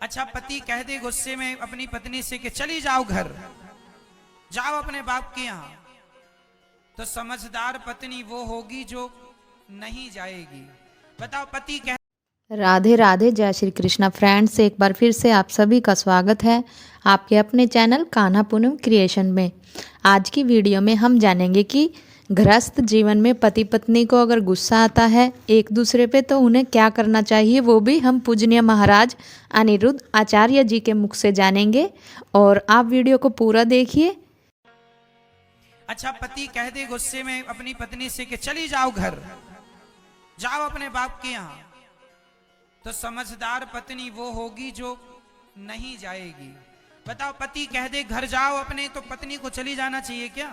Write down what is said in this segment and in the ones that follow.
अच्छा, पति कह दे गुस्से में अपनी पत्नी से कि चली जाओ घर, जाओ अपने बाप के यहां, तो समझदार पत्नी वो होगी जो नहीं जाएगी। बताओ, पति कह राधे राधे, जय श्री कृष्णा फ्रेंड्स। एक बार फिर से आप सभी का स्वागत है आपके अपने चैनल कान्हा पूनम क्रिएशन में। आज की वीडियो में हम जानेंगे कि गृहस्थ जीवन में पति पत्नी को अगर गुस्सा आता है एक दूसरे पे तो उन्हें क्या करना चाहिए, वो भी हम पूजनीय महाराज अनिरुद्ध आचार्य जी के मुख से जानेंगे। और आप वीडियो को पूरा देखिए। अच्छा, पति कह दे गुस्से में अपनी पत्नी से कि चली जाओ घर, जाओ अपने बाप के यहां, तो समझदार पत्नी वो होगी जो नहीं जाएगी। बताओ, पति कह दे घर जाओ अपने, तो पत्नी को चली जाना चाहिए क्या?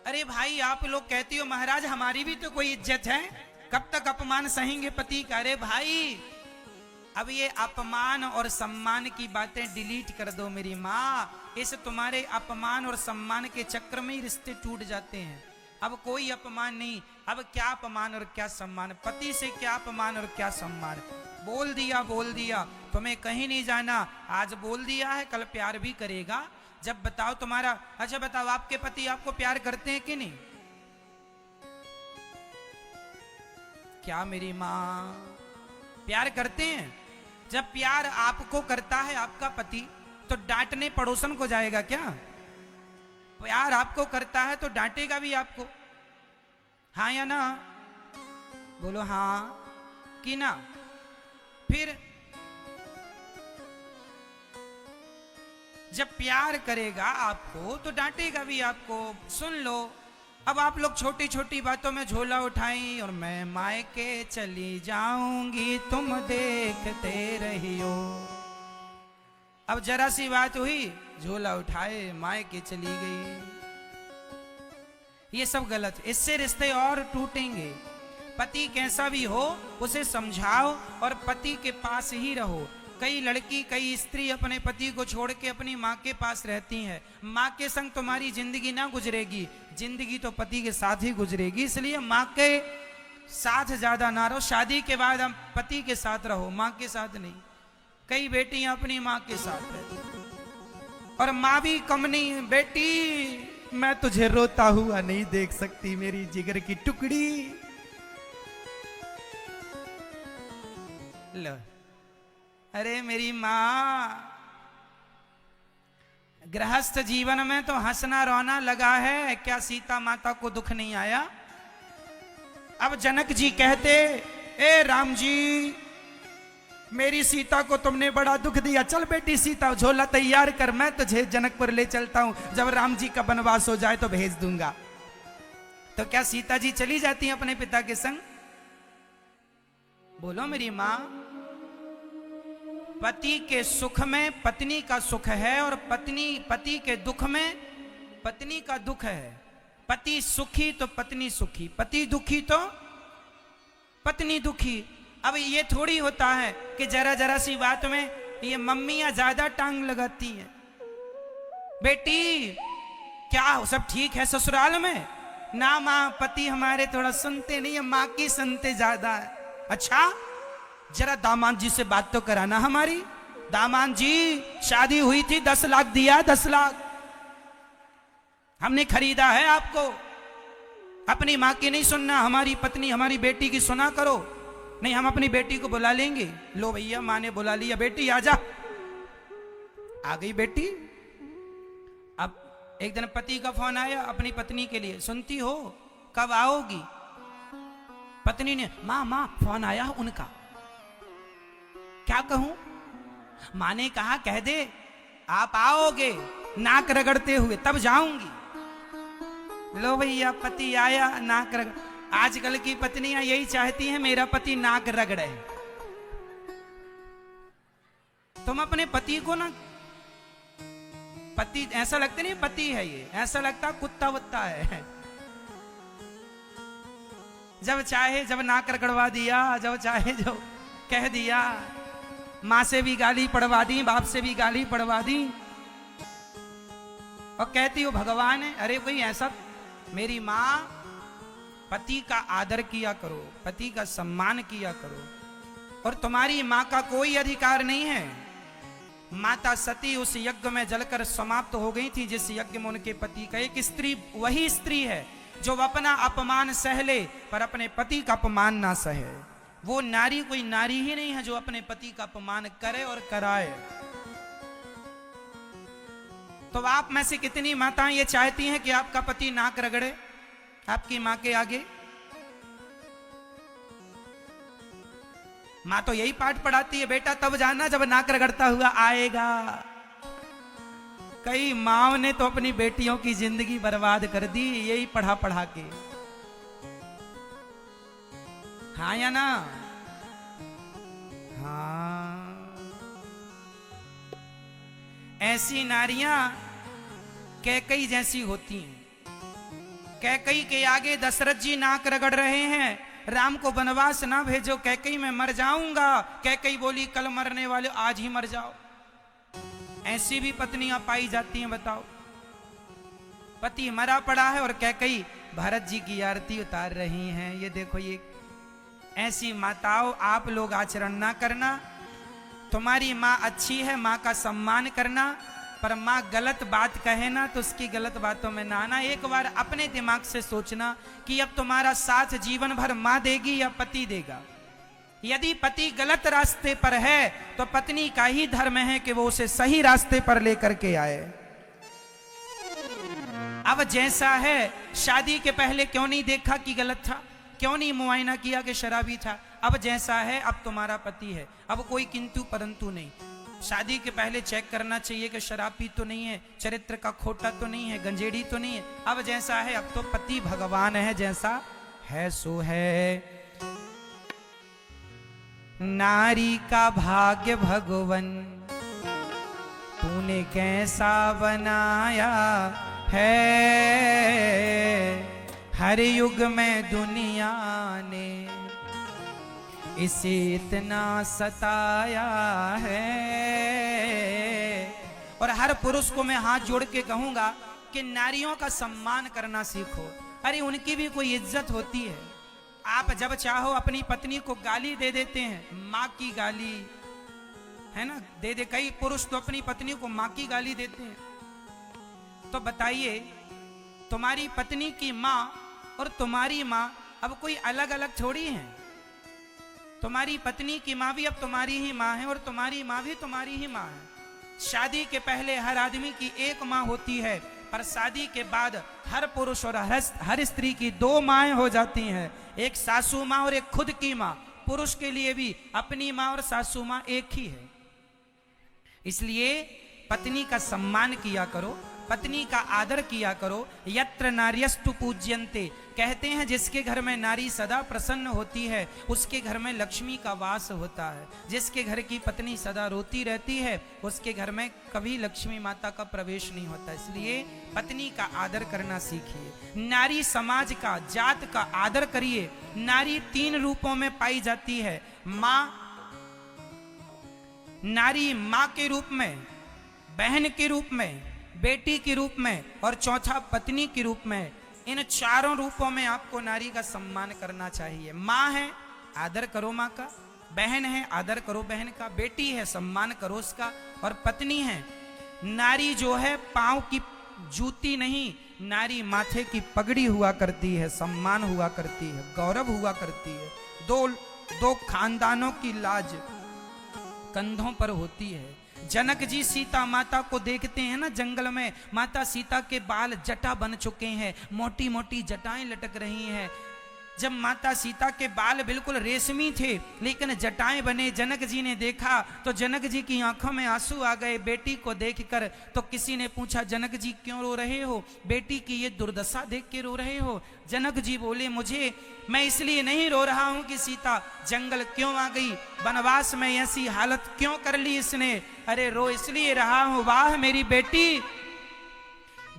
अरे भाई, आप लोग कहते हो महाराज हमारी भी तो कोई इज्जत है, कब तक अपमान सहेंगे पति का? अरे भाई, अब ये अपमान और सम्मान की बातें डिलीट कर दो मेरी माँ। इस तुम्हारे अपमान और सम्मान के चक्र में ही रिश्ते टूट जाते हैं। अब कोई अपमान नहीं, अब क्या अपमान और क्या सम्मान, पति से क्या अपमान और क्या सम्मान। बोल दिया, तुम्हें कहीं नहीं जाना, आज बोल दिया है कल प्यार भी करेगा। जब बताओ तुम्हारा, अच्छा बताओ, आपके पति आपको प्यार करते हैं कि नहीं? क्या मेरी माँ, प्यार करते हैं? जब प्यार आपको करता है आपका पति, तो डांटने पड़ोसन को जाएगा क्या? प्यार आपको करता है तो डांटेगा भी आपको, हाँ या ना? बोलो हाँ कि ना। फिर जब प्यार करेगा आपको तो डांटेगा भी आपको। सुन लो, अब आप लोग छोटी छोटी बातों में झोला उठाई और मैं मायके चली जाऊंगी तुम देखते रहियो। अब जरा सी बात हुई, झोला उठाए मायके चली गई। ये सब गलत, इससे रिश्ते और टूटेंगे। पति कैसा भी हो उसे समझाओ और पति के पास ही रहो। कई लड़की, कई स्त्री अपने पति को छोड़ के अपनी माँ के पास रहती हैं। माँ के संग तुम्हारी जिंदगी ना गुजरेगी, जिंदगी तो पति के साथ ही गुजरेगी। इसलिए माँ के साथ ज्यादा ना रहो, शादी के बाद हम पति के साथ रहो, माँ के साथ नहीं। कई बेटियां अपनी माँ के साथ रहती और माँ भी कम नहीं है। बेटी, मैं तुझे रोता हुआ नहीं देख सकती, मेरी जिगर की टुकड़ी। लो, अरे मेरी माँ, गृहस्थ जीवन में तो हंसना रोना लगा है, क्या सीता माता को दुख नहीं आया? अब जनक जी कहते, ए राम जी, मेरी सीता को तुमने बड़ा दुख दिया, चल बेटी सीता झोला तैयार कर, मैं तुझे जनकपुर ले चलता हूं, जब राम जी का वनवास हो जाए तो भेज दूंगा। तो क्या सीता जी चली जाती हैं अपने पिता के संग? बोलो मेरी मां। पति के सुख में पत्नी का सुख है और पति के दुख में पत्नी का दुख है। पति सुखी तो पत्नी सुखी, पति दुखी तो पत्नी दुखी। अब ये थोड़ी होता है कि जरा जरा सी बात में ये मम्मियां ज्यादा टांग लगाती हैं। बेटी, क्या सब ठीक है ससुराल में? ना माँ, पति हमारे थोड़ा सुनते नहीं है, माँ की सुनते ज्यादा है। अच्छा, जरा दामाद जी से बात तो कराना हमारी। दामाद जी, शादी हुई थी, 10 लाख दिया, 10 लाख हमने खरीदा है आपको। अपनी माँ की नहीं सुनना, हमारी पत्नी हमारी बेटी की सुना करो। नहीं, हम अपनी बेटी को बुला लेंगे। लो भैया, माँ ने बुला लिया, बेटी आजा। आ गई बेटी। अब एक दिन पति का फोन आया अपनी पत्नी के लिए, सुनती हो, कब आओगी? पत्नी ने, माँ फोन आया उनका। क्या कहूं? माँ ने कहा, कह दे आप आओगे नाक रगड़ते हुए तब जाऊंगी। लो भैया, पति आया, नाक रगड़। आजकल की पत्नियां यही चाहती हैं मेरा पति नाक रगड़े। तुम अपने पति को ना, पति ऐसा लगता नहीं पति है, ये ऐसा लगता कुत्ता वत्ता है। जब चाहे जब नाक रगड़वा दिया, जब चाहे जो कह दिया। माँ से भी गाली पड़वा दी, बाप से भी गाली पड़वा दी और कहती हो भगवान है। अरे भाई, ऐसा मेरी माँ, पति का आदर किया करो, पति का सम्मान किया करो। और तुम्हारी मां का कोई अधिकार नहीं है। माता सती उस यज्ञ में जलकर समाप्त हो गई थी जिस यज्ञ में उनके पति का। एक स्त्री वही स्त्री है जो अपना अपमान सह ले पर अपने पति का अपमान ना सहे। वो नारी कोई नारी ही नहीं है जो अपने पति का अपमान करे और कराए। तो आप में से कितनी माताएं ये चाहती हैं कि आपका पति नाक रगड़े आपकी मां के आगे? मां तो यही पाठ पढ़ाती है, बेटा तब जाना जब नाक रगड़ता हुआ आएगा। कई माओ ने तो अपनी बेटियों की जिंदगी बर्बाद कर दी यही पढ़ा पढ़ा के। हाँ या ना? हाँ। ऐसी नारियां कैकई जैसी होती हैं। कैकई के आगे दशरथ जी नाक रगड़ रहे हैं, राम को वनवास ना भेजो, कैकई मैं मर जाऊंगा। कैकई बोली कल मरने वाले आज ही मर जाओ। ऐसी भी पत्नियां पाई जाती हैं, बताओ। पति मरा पड़ा है और कैकई भरत जी की आरती उतार रही हैं। ये देखो, ये ऐसी माताओं आप लोग आचरण ना करना। तुम्हारी माँ अच्छी है, माँ का सम्मान करना, पर माँ गलत बात कहे ना तो उसकी गलत बातों में ना आना। एक बार अपने दिमाग से सोचना कि अब तुम्हारा साथ जीवन भर माँ देगी या पति देगा। यदि पति गलत रास्ते पर है तो पत्नी का ही धर्म है कि वो उसे सही रास्ते पर लेकर के आए। अब जैसा है, शादी के पहले क्यों नहीं देखा कि गलत था? क्यों नहीं मुआयना किया कि शराबी था? अब जैसा है, अब तुम्हारा पति है, अब कोई किंतु परंतु नहीं। शादी के पहले चेक करना चाहिए कि शराब पी तो नहीं है, चरित्र का खोटा तो नहीं है, गंजेड़ी तो नहीं है। अब जैसा है, अब तो पति भगवान है, जैसा है सो है। नारी का भाग्य भगवन तूने कैसा बनाया है, हर युग में दुनिया ने इसे इतना सताया है। और हर पुरुष को मैं हाथ जोड़ के कहूंगा कि नारियों का सम्मान करना सीखो। अरे उनकी भी कोई इज्जत होती है। आप जब चाहो अपनी पत्नी को गाली दे देते हैं, माँ की गाली है ना, दे दे। कई पुरुष तो अपनी पत्नी को माँ की गाली देते हैं। तो बताइए, तुम्हारी पत्नी की माँ और तुम्हारी माँ अब कोई अलग अलग थोड़ी है। तुम्हारी पत्नी की माँ भी अब तुम्हारी ही माँ है और तुम्हारी माँ भी तुम्हारी ही माँ है। शादी के पहले हर आदमी की एक माँ होती है, पर शादी के बाद हर पुरुष और हर स्त्री की दो माएं हो जाती हैं, एक सासू माँ और एक खुद की माँ। पुरुष के लिए भी अपनी माँ और सासू माँ एक ही है। इसलिए पत्नी का सम्मान किया करो, पत्नी का आदर किया करो। यत्र नार्यस्तु पूज्यन्ते, कहते हैं जिसके घर में नारी सदा प्रसन्न होती है उसके घर में लक्ष्मी का वास होता है। जिसके घर की पत्नी सदा रोती रहती है उसके घर में कभी लक्ष्मी माता का प्रवेश नहीं होता। इसलिए पत्नी का आदर करना सीखिए। नारी समाज का, जात का आदर करिए। नारी 3 रूपों में पाई जाती है। माँ, नारी माँ के रूप में, बहन के रूप में, बेटी के रूप में और चौथा पत्नी के रूप में। इन 4 रूपों में आपको नारी का सम्मान करना चाहिए। माँ है, आदर करो माँ का। बहन है, आदर करो बहन का। बेटी है, सम्मान करो उसका। और पत्नी है, नारी जो है पांव की जूती नहीं, नारी माथे की पगड़ी हुआ करती है, सम्मान हुआ करती है, गौरव हुआ करती है। दो खानदानों की लाज कंधों पर होती है। जनक जी सीता माता को देखते हैं ना जंगल में, माता सीता के बाल जटा बन चुके हैं, मोटी मोटी जटाएं लटक रही हैं। जब माता सीता के बाल बिल्कुल रेशमी थे लेकिन जटाएं बने, जनक जी ने देखा तो जनक जी की आंखों में आंसू आ गए बेटी को देखकर। तो किसी ने पूछा, जनक जी क्यों रो रहे हो? बेटी की ये दुर्दशा देख के रो रहे हो? जनक जी बोले, मैं इसलिए नहीं रो रहा हूं कि सीता जंगल क्यों आ गई, वनवास में ऐसी हालत क्यों कर ली इसने। अरे रो इसलिए रहा हूं, वाह मेरी बेटी,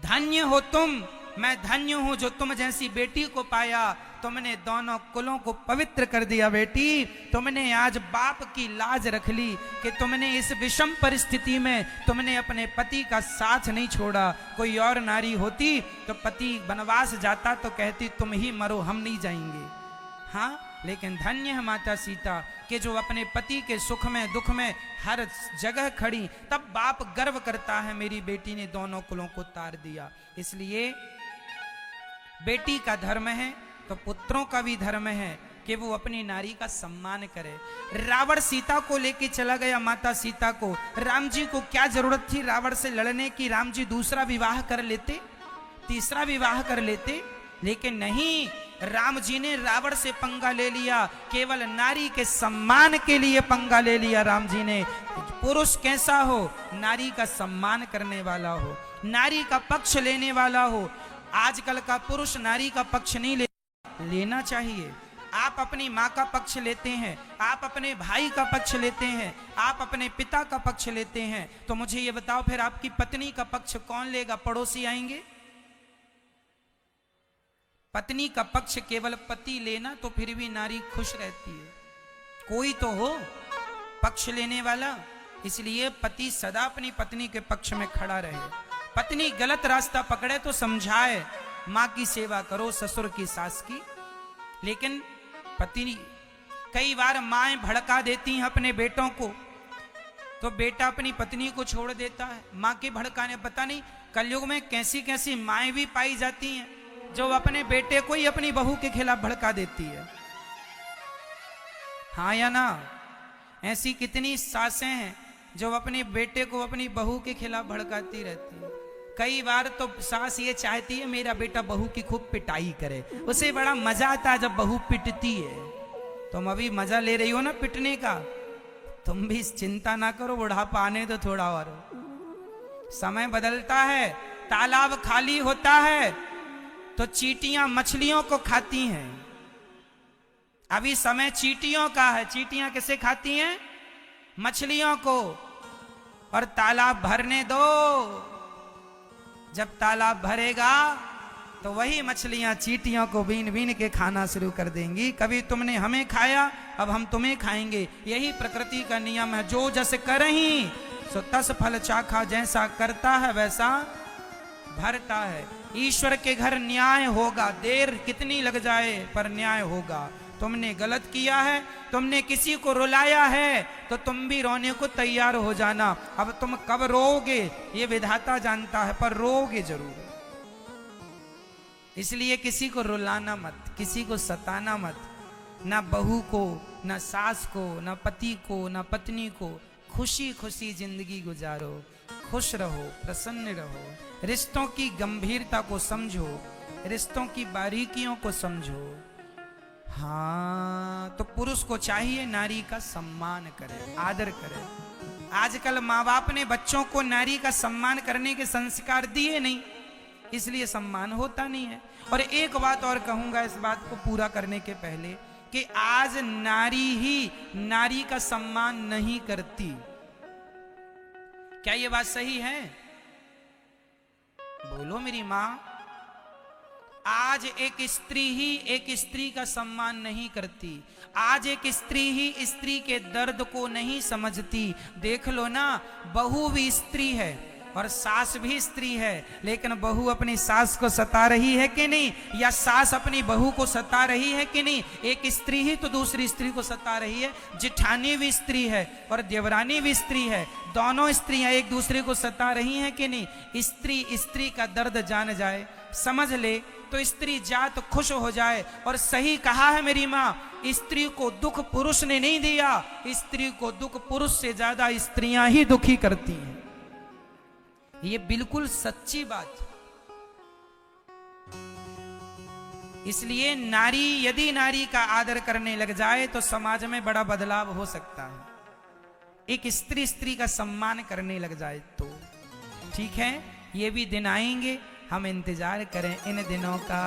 धन्य हो तुम, मैं धन्य हूं जो तुम जैसी बेटी को पाया। तुमने दोनों कुलों को पवित्र कर दिया बेटी। तुमने आज बाप की लाज रख ली कि तुमने इस विषम परिस्थिति में तुमने अपने पति का साथ नहीं छोड़ा। कोई और नारी होती तो पति वनवास जाता तो कहती तुम ही मरो, हम नहीं जाएंगे। हाँ, लेकिन धन्य है माता सीता कि जो अपने पति के सुख में दुख में हर जगह खड़ी। तब बाप गर्व करता है मेरी बेटी ने दोनों कुलों को तार दिया। इसलिए बेटी का धर्म है तो पुत्रों का भी धर्म है कि वो अपनी नारी का सम्मान करे। रावण सीता को लेके चला गया, माता सीता को। राम जी को क्या जरूरत थी रावण से लड़ने की? राम जी दूसरा विवाह कर लेते, तीसरा विवाह कर लेते, लेकिन नहीं, राम जी ने रावण से पंगा ले लिया। केवल नारी के सम्मान के लिए पंगा ले लिया राम जी ने। पुरुष कैसा हो? नारी का सम्मान करने वाला हो, नारी का पक्ष लेने वाला हो। आजकल का पुरुष नारी का पक्ष नहीं लेना चाहिए। आप अपनी माँ का पक्ष लेते हैं, आप अपने भाई का पक्ष लेते हैं, आप अपने पिता का पक्ष लेते हैं, तो मुझे ये बताओ फिर आपकी पत्नी का पक्ष कौन लेगा? पड़ोसी आएंगे? पत्नी का पक्ष केवल पति लेना तो फिर भी नारी खुश रहती है। कोई तो हो पक्ष लेने वाला। इसलिए पति सदा अपनी पत्नी के पक्ष में खड़ा रहे। पत्नी गलत रास्ता पकड़े तो समझाए, माँ की सेवा करो, ससुर की, सास की। लेकिन पत्नी, कई बार माएं भड़का देती हैं अपने बेटों को, तो बेटा अपनी पत्नी को छोड़ देता है माँ के भड़काने। पता नहीं कलयुग में कैसी कैसी माएं भी पाई जाती हैं जो अपने बेटे को ही अपनी बहू के खिलाफ भड़का देती है। हाँ या ना? ऐसी कितनी सासें हैं जो अपने बेटे को अपनी बहू के खिलाफ भड़काती रहती है। कई बार तो सास ये चाहती है मेरा बेटा बहू की खूब पिटाई करे, उसे बड़ा मजा आता है जब बहू पिटती है। तुम अभी मजा ले रही हो ना पिटने का, तुम भी चिंता ना करो, बुढ़ापा आने दो थोड़ा और। समय बदलता है, तालाब खाली होता है तो चींटियां मछलियों को खाती हैं। अभी समय चींटियों का है। चींटियां किसे खाती हैं? मछलियों को। और तालाब भरने दो, जब तालाब भरेगा तो वही मछलियां चींटियों को बीन बीन के खाना शुरू कर देंगी। कभी तुमने हमें खाया, अब हम तुम्हें खाएंगे। यही प्रकृति का नियम है। जो जस करहीं सो तस फल चाखा, जैसा करता है वैसा भरता है। ईश्वर के घर न्याय होगा, देर कितनी लग जाए पर न्याय होगा। तुमने गलत किया है, तुमने किसी को रुलाया है, तो तुम भी रोने को तैयार हो जाना। अब तुम कब रोओगे ये विधाता जानता है, पर रोओगे जरूर। इसलिए किसी को रुलाना मत, किसी को सताना मत, ना बहू को, ना सास को, ना पति को, ना पत्नी को। खुशी खुशी जिंदगी गुजारो, खुश रहो, प्रसन्न रहो। रिश्तों की गंभीरता को समझो, रिश्तों की बारीकियों को समझो। हाँ, तो पुरुष को चाहिए नारी का सम्मान करे, आदर करे। आजकल माँ बाप ने बच्चों को नारी का सम्मान करने के संस्कार दिए नहीं, इसलिए सम्मान होता नहीं है। और एक बात और कहूंगा इस बात को पूरा करने के पहले, कि आज नारी ही नारी का सम्मान नहीं करती। क्या ये बात सही है? बोलो मेरी मां। आज एक स्त्री ही एक स्त्री का सम्मान नहीं करती। आज एक स्त्री ही स्त्री के दर्द को नहीं समझती। देख लो ना, बहू भी स्त्री है और सास भी स्त्री है, लेकिन बहू अपनी सास को सता रही है कि नहीं, या सास अपनी बहू को सता रही है कि नहीं? एक स्त्री ही तो दूसरी स्त्री को सता रही है। जिठानी भी स्त्री है और देवरानी भी स्त्री है, दोनों स्त्रियां एक दूसरे को सता रही हैं कि नहीं? स्त्री स्त्री का दर्द जान जाए, समझ ले, तो स्त्री जात खुश हो जाए। और सही कहा है मेरी माँ, स्त्री को दुख पुरुष ने नहीं दिया, स्त्री को दुख पुरुष से ज्यादा स्त्रियां ही दुखी करती हैं। ये बिल्कुल सच्ची बात। इसलिए नारी, यदि नारी का आदर करने लग जाए तो समाज में बड़ा बदलाव हो सकता है। एक स्त्री स्त्री का सम्मान करने लग जाए तो ठीक है। ये भी दिन आएंगे, हम इंतजार करें इन दिनों का।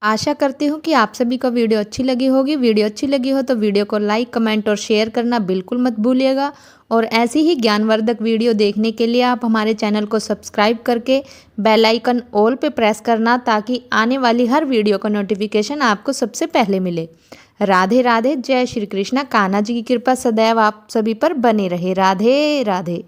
आशा करती हूँ कि आप सभी को वीडियो अच्छी लगी होगी। वीडियो अच्छी लगी हो तो वीडियो को लाइक, कमेंट और शेयर करना बिल्कुल मत भूलिएगा। और ऐसी ही ज्ञानवर्धक वीडियो देखने के लिए आप हमारे चैनल को सब्सक्राइब करके बेल आइकन ऑल पे प्रेस करना, ताकि आने वाली हर वीडियो का नोटिफिकेशन आपको सबसे पहले मिले। राधे राधे। जय श्री कृष्णा। कान्हा जी की कृपा सदैव आप सभी पर बनी रहे। राधे राधे।